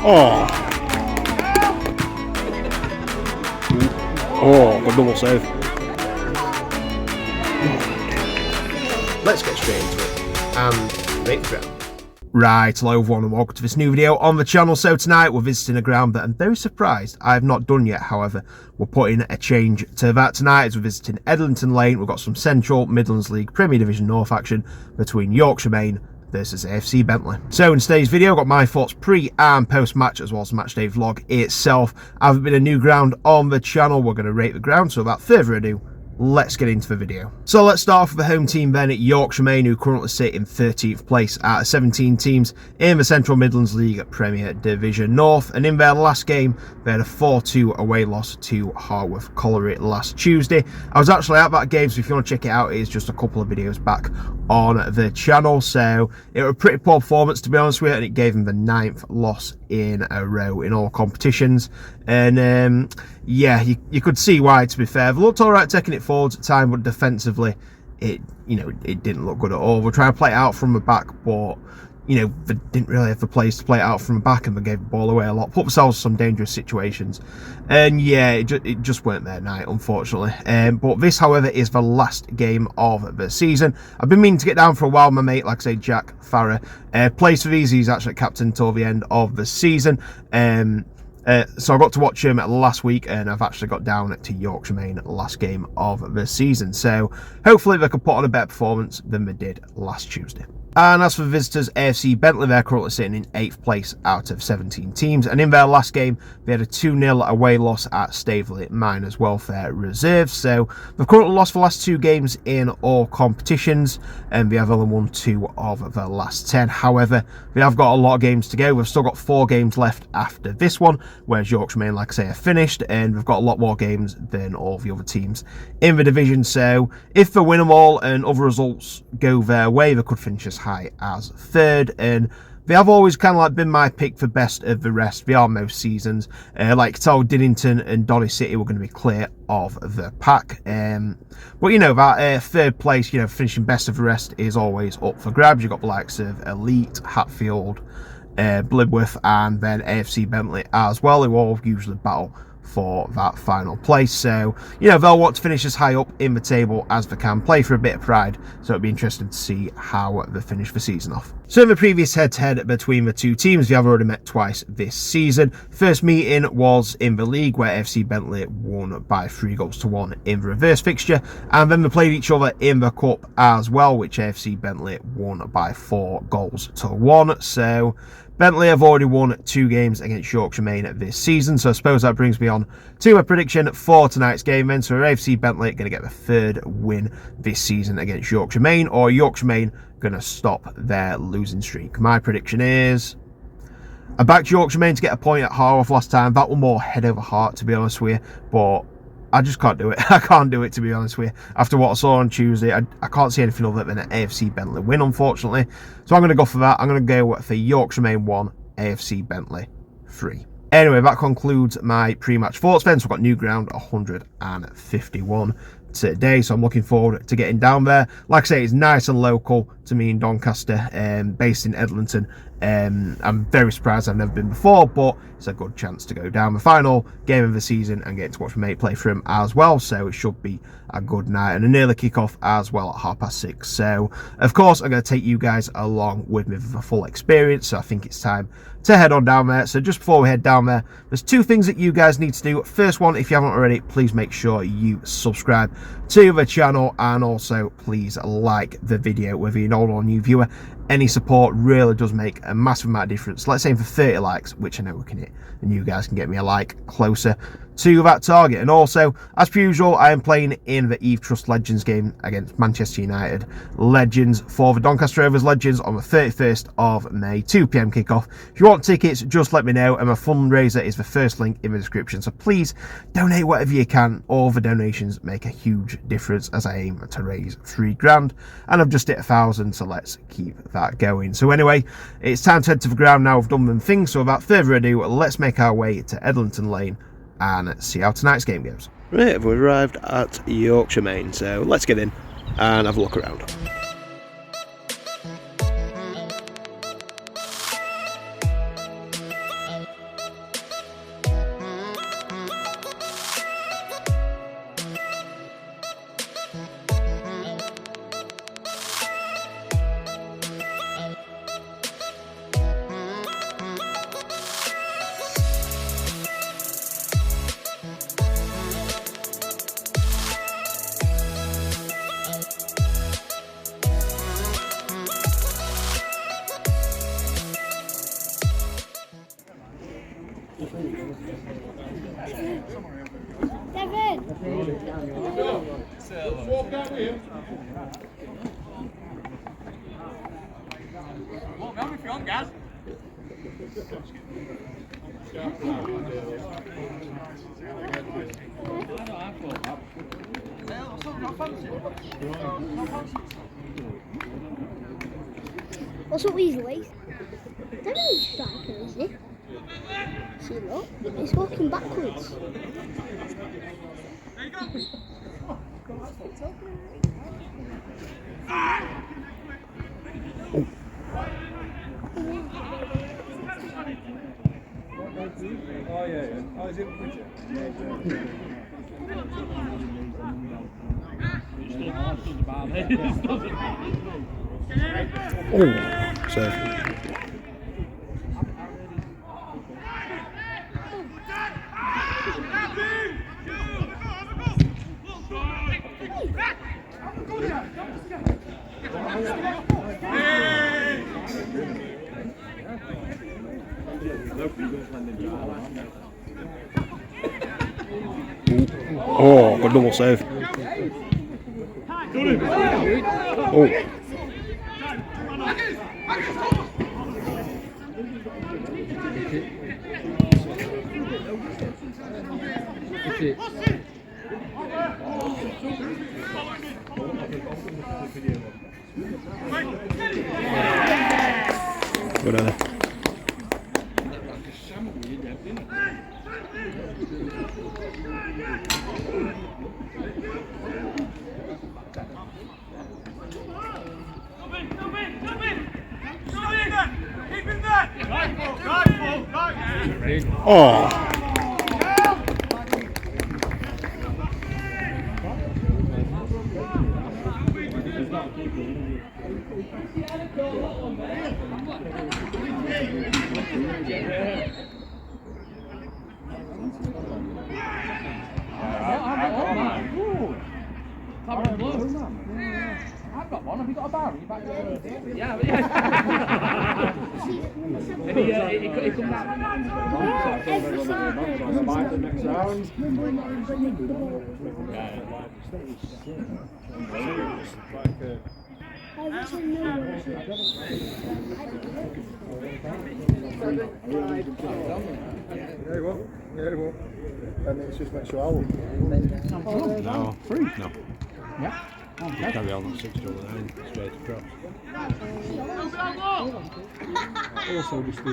Oh. Oh, good double save. Let's get straight into it and make the ground. Right, hello everyone and welcome to this new video on the channel. So tonight we're visiting a ground that I'm very surprised I have not done yet. However, we're putting a change to that tonight as we're visiting Edlington Lane. We've got some Central Midlands League Premier Division North action between Yorkshire Main versus AFC Bentley. So in today's video, I've got my thoughts pre and post match as well as the match day vlog itself. I've been a new ground on the channel. We're going to rate the ground, so without further ado, let's get into the video. So let's start off with the home team then at Yorkshire Main, who currently sit in 13th place out of 17 teams in the Central Midlands League Premier Division North. And in their last game, they had a 4-2 away loss to Harworth Colliery last Tuesday. I was actually at that game, so if you want to check it out, it is just a couple of videos back on the channel. So it was a pretty poor performance, to be honest with you, and it gave them the 9th loss in a row in all competitions. And yeah, you could see why, to be fair. They looked alright taking it forwards at time, but defensively it didn't look good at all. We're trying to play it out from the back, but they didn't really have the players to play it out from the back, and they gave the ball away a lot, put themselves in some dangerous situations, and yeah, it just weren't their night, unfortunately. But this, however, is the last game of the season. I've been meaning to get down for a while. My mate, like I say, Jack Farrer, plays for these. He's actually captain until the end of the season. So I got to watch him last week, and I've actually got down to Yorkshire Main last game of the season. So hopefully they can put on a better performance than they did last Tuesday. And as for the visitors, AFC Bentley, they're currently sitting in 8th place out of 17 teams. And in their last game, they had a 2-0 away loss at Staveley Miners Welfare Reserve. So they've currently lost the last 2 games in all competitions, and they have only won 2 of the last 10. However, they have got a lot of games to go. We've still got 4 games left after this one, whereas Yorkshire Main, like I say, are finished, and we've got a lot more games than all the other teams in the division. So if they win them all and other results go their way, they could finish as high as 3rd, and they have always kind of like been my pick for best of the rest. They are most seasons. Like Gittings and Donny City were going to be clear of the pack. But that 3rd place, finishing best of the rest is always up for grabs. You've got the likes of Elite, Hatfield, Blibworth, and then AFC Bentley as well, who all usually battle for that final place. So they'll want to finish as high up in the table as they can, play for a bit of pride, so it'll be interesting to see how they finish the season off. So in the previous head-to-head between the two teams, they have already met twice this season. First meeting was in the league, where AFC Bentley won by 3-1 in the reverse fixture, and then they played each other in the cup as well, which AFC Bentley won by 4-1. So Bentley have already won 2 games against Yorkshire Main this season, so I suppose that brings me on to a prediction for tonight's game then. So AFC Bentley going to get the 3rd win this season against Yorkshire Main, or Yorkshire Main going to stop their losing streak. My prediction is, I backed Yorkshire Main to get a point at Harworth last time. That was more head over heart, to be honest with you, but I just can't do it. I can't do it, to be honest with you. After what I saw on Tuesday, I can't see anything other than an AFC Bentley win, unfortunately. So I'm going to go for that. I'm going to go for Yorkshire Main 1, AFC Bentley 3. Anyway, that concludes my pre-match thoughts then. So I've got new ground 151 today, so I'm looking forward to getting down there. Like I say, it's nice and local to me in Doncaster, based in Edlington. I'm very surprised I've never been before, but it's a good chance to go down. The final game of the season and get to watch my mate play for him as well, so it should be a good night, and an early kick-off as well at 6:30. So of course I'm going to take you guys along with me for the full experience, so I think it's time to head on down there. So just before we head down there, there's 2 things that you guys need to do. First one, if you haven't already, please make sure you subscribe to the channel, and also please like the video, whether you're an old or new viewer. Any support really does make a massive amount of difference. Let's aim for 30 likes, which I know we can hit, and you guys can get me a like closer to that target. And also, as per usual, I am playing in the Eve Trust Legends game against Manchester United Legends for the Doncaster Rovers Legends on the 31st of May, 2 PM kickoff. If you want tickets, just let me know, and my fundraiser is the first link in the description. So please donate whatever you can. All the donations make a huge difference as I aim to raise £3,000, and I've just hit 1,000, so let's keep that going. So anyway, it's time to head to the ground now. I've done them things, so without further ado, let's make our way to Edlington Lane and see how tonight's game goes. Right, we've arrived at Yorkshire Main, so let's get in and have a look around. Walk round if you want, guys. What's up with his legs? They're really striker, is he? See, look, he's walking backwards. There you go. Oh yeah, yeah. Oh, is it Bridget? Oh, so oh, good double save. Oh. Good on it. Oh. I've got one. Have you got a bar? Are you back there? Yeah, he comes out. The next round. Yeah, you will. Yeah, you will. And it's just make sure I will. No, free? No. Yeah. Just carry on at 6-9 straight across. Also, just the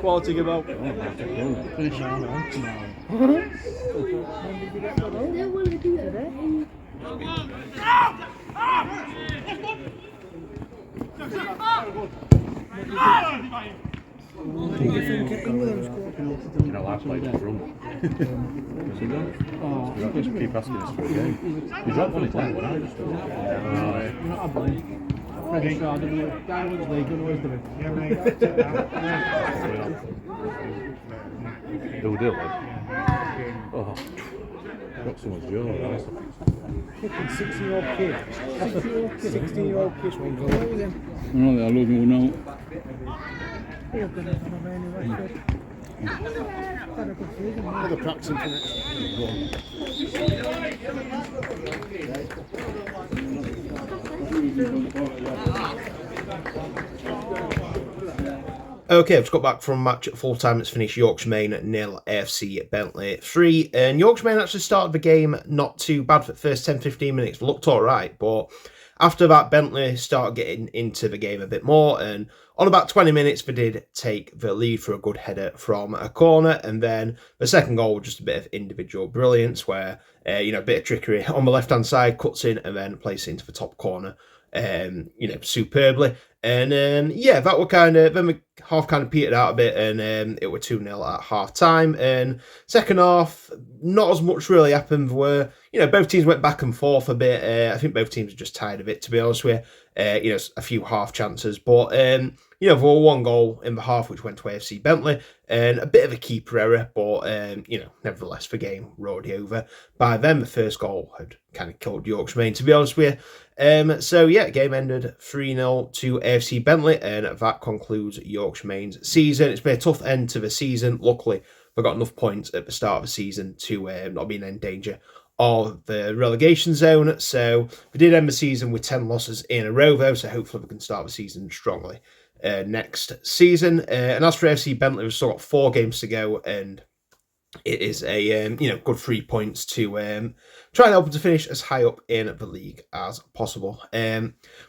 quality give out. You know, I played up front. You just keep asking us for a game. You dropped one in 10 when I just did. Who did it? Oh, got someone's jaw. 16-year-old kid. 16-year-old kid. No, I love you now. They're practicing for next. Okay, I've just got back from match at full time. It's finished Yorkshire Main 0, AFC Bentley 3. And Yorkshire Main actually started the game not too bad for the first 10-15 minutes. Looked alright, but after that, Bentley started getting into the game a bit more. And on about 20 minutes, they did take the lead for a good header from a corner. And then the second goal was just a bit of individual brilliance where, a bit of trickery on the left-hand side, cuts in and then plays it into the top corner superbly. And yeah, that were kind of, then the half kind of petered out a bit, and it were 2-0 at half time. And second half, not as much really happened. Both teams went back and forth a bit. I think both teams are just tired of it, to be honest with you. A few half chances, but there were one goal in the half which went to AFC Bentley, and a bit of a keeper error, but nevertheless the game were already over by then. The first goal had kind of killed Yorkshire Main, to be honest with you. So yeah, game ended 3-0 to AFC Bentley, and that concludes Yorkshire Main's season. It's been a tough end to the season. Luckily, they got enough points at the start of the season to not be in danger of the relegation zone. So we did end the season with 10 losses in a row, though, so hopefully we can start the season strongly next season. And as for AFC Bentley, we've still got 4 games to go, and it is a good 3 points to try and help them to finish as high up in the league as possible.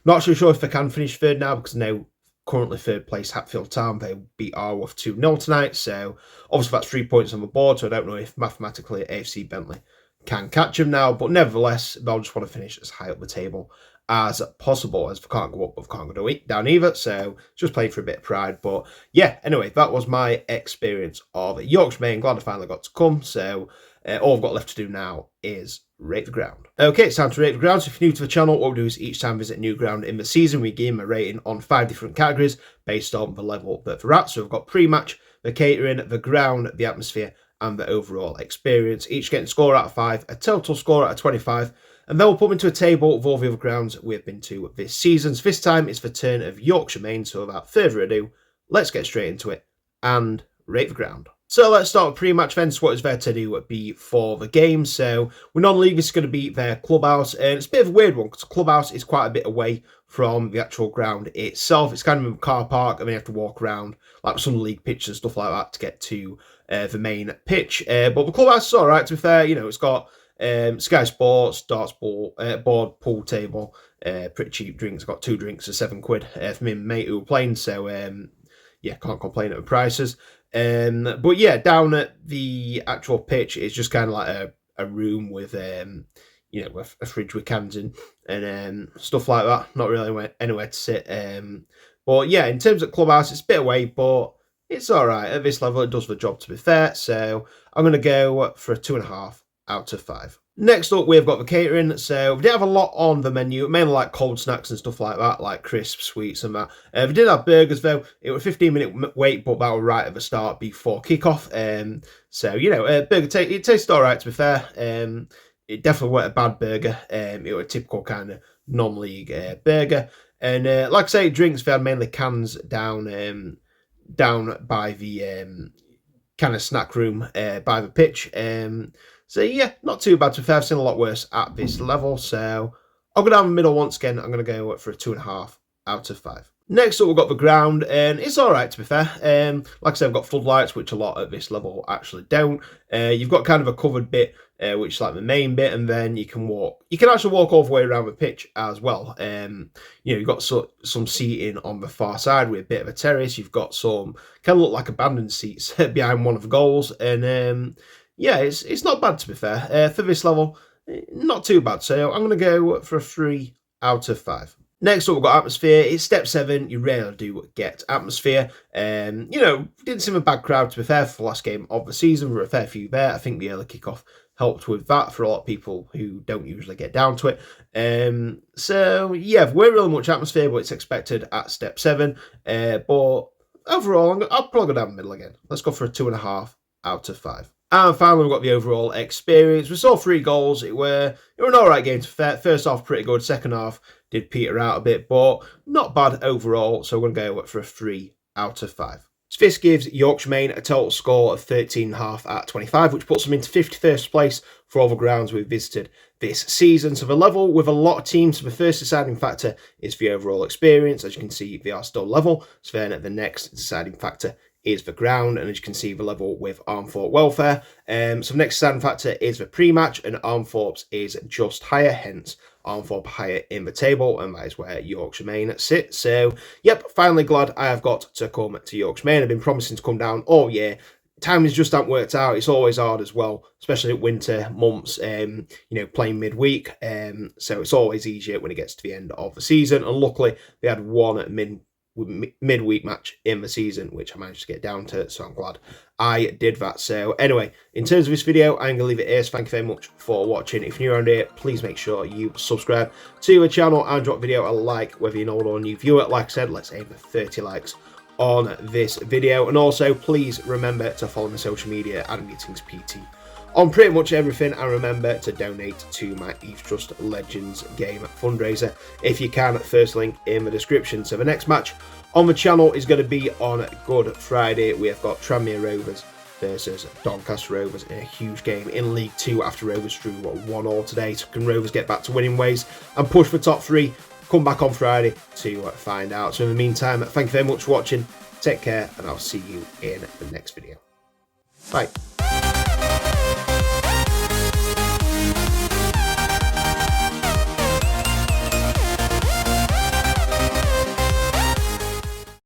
Not sure if they can finish third now, because now currently third place Hatfield Town, they beat Arworth 2-0 tonight, so obviously that's 3 points on the board, so I don't know if mathematically AFC Bentley can catch them now, but nevertheless they'll just want to finish as high up the table as possible, as they can't go up but they can't go down either, so just playing for a bit of pride. But yeah, anyway, that was my experience of Yorkshire Main. Glad I finally got to come, so all I've got left to do now is rate the ground. Okay, it's time to rate the ground. So if you're new to the channel, what we do is each time we visit a new ground in the season, we give them a rating on 5 different categories based on the level that they're at. So we've got pre-match, the catering, the ground, the atmosphere, and the overall experience. Each getting a score out of 5, a total score out of 25, and then we'll put them into a table of all the other grounds we've been to this season. So this time it's the turn of Yorkshire Main, so without further ado, let's get straight into it and rate the ground. So let's start with pre-match then. So what is there to do before the game? So we're non-league, this is going to be their clubhouse, and it's a bit of a weird one because the clubhouse is quite a bit away from the actual ground itself. It's kind of a car park, and then you have to walk around like some league pitches and stuff like that to get to the main pitch. But the clubhouse is alright, to be fair. It's got Sky Sports, darts board, pool table, pretty cheap drinks. I got 2 drinks for £7 for me and my mate who were playing, so yeah, can't complain at the prices. But yeah, down at the actual pitch, it's just kind of like a room with with a fridge with cans in and stuff like that. Not really anywhere to sit. But yeah, in terms of clubhouse, it's a bit away, but it's all right at this level. It does the job, to be fair. So I'm going to go for a 2.5 out of 5. Next up, we've got the catering. So we did have a lot on the menu, mainly like cold snacks and stuff like that, like crisps, sweets and that. We did have burgers though. It was a 15-minute wait, but that was right at the start before kickoff. So burger it tasted all right, to be fair. It definitely wasn't a bad burger. It was a typical kind of non-league burger. And like I say, drinks, they had mainly cans down by the kind of snack room by the pitch. So yeah, not too bad, to be fair. I've seen a lot worse at this level, so I'll go down the middle once again. I'm going to go for a 2.5 out of 5. Next up, we've got the ground, and it's all right, to be fair. Like I said, I've got floodlights, which a lot at this level actually don't. You've got kind of a covered bit, which is like the main bit, and then you can walk. You can actually walk all the way around the pitch as well. You've got some seating on the far side with a bit of a terrace. You've got some kind of look like abandoned seats behind one of the goals, and yeah, it's not bad, to be fair. For this level, not too bad. So I'm going to go for a 3 out of 5. Next up, we've got atmosphere. It's step 7. You rarely do get atmosphere. Didn't seem a bad crowd, to be fair, for the last game of the season. There were a fair few there. I think the early kickoff helped with that for a lot of people who don't usually get down to it. So yeah, there weren't really much atmosphere, but it's expected at step 7. But overall, I'll probably go down the middle again. Let's go for a 2.5 out of 5. And finally, we've got the overall experience. We saw 3 goals. It were an alright game, to be fair. First half, pretty good. Second half, did peter out a bit, but not bad overall. So we're going to go for a 3 out of 5. So this gives Yorkshire Main a total score of 13.5 out of 25, which puts them into 51st place for all the grounds we've visited this season. So the level with a lot of teams, so the first deciding factor is the overall experience. As you can see, they are still level. So then the next deciding factor is the ground, and as you can see, the level with Armthorpe Welfare. So the next deciding factor is the pre-match, and Armthorpe's is just higher, hence Armthorpe higher in the table, and that is where Yorkshire Main sits. So, yep, finally glad I have got to come to Yorkshire Main. I've been promising to come down all year, timings just haven't worked out. It's always hard as well, especially at winter months, you know, playing midweek. So it's always easier when it gets to the end of the season. And luckily, they had one midweek match in the season, which I managed to get down to. So I'm glad I did that. So anyway, in terms of this video, I'm going to leave it here. So thank you very much for watching. If you're new around here, please make sure you subscribe to the channel and drop the video a like, whether you're an old or new viewer. Like I said, let's aim for 30 likes on this video. And also, please remember to follow my social media at Gittings PT on pretty much everything, and remember to donate to my Eve Trust Legends game fundraiser if you can. First link in the description. So the next match on the channel is going to be on Good Friday. We have got Tranmere Rovers versus Doncaster Rovers in a huge game in League 2 after Rovers drew 1-1 today. So can Rovers get back to winning ways and push for top 3? Come back on Friday to find out. So in the meantime, thank you very much for watching. Take care, and I'll see you in the next video. Bye.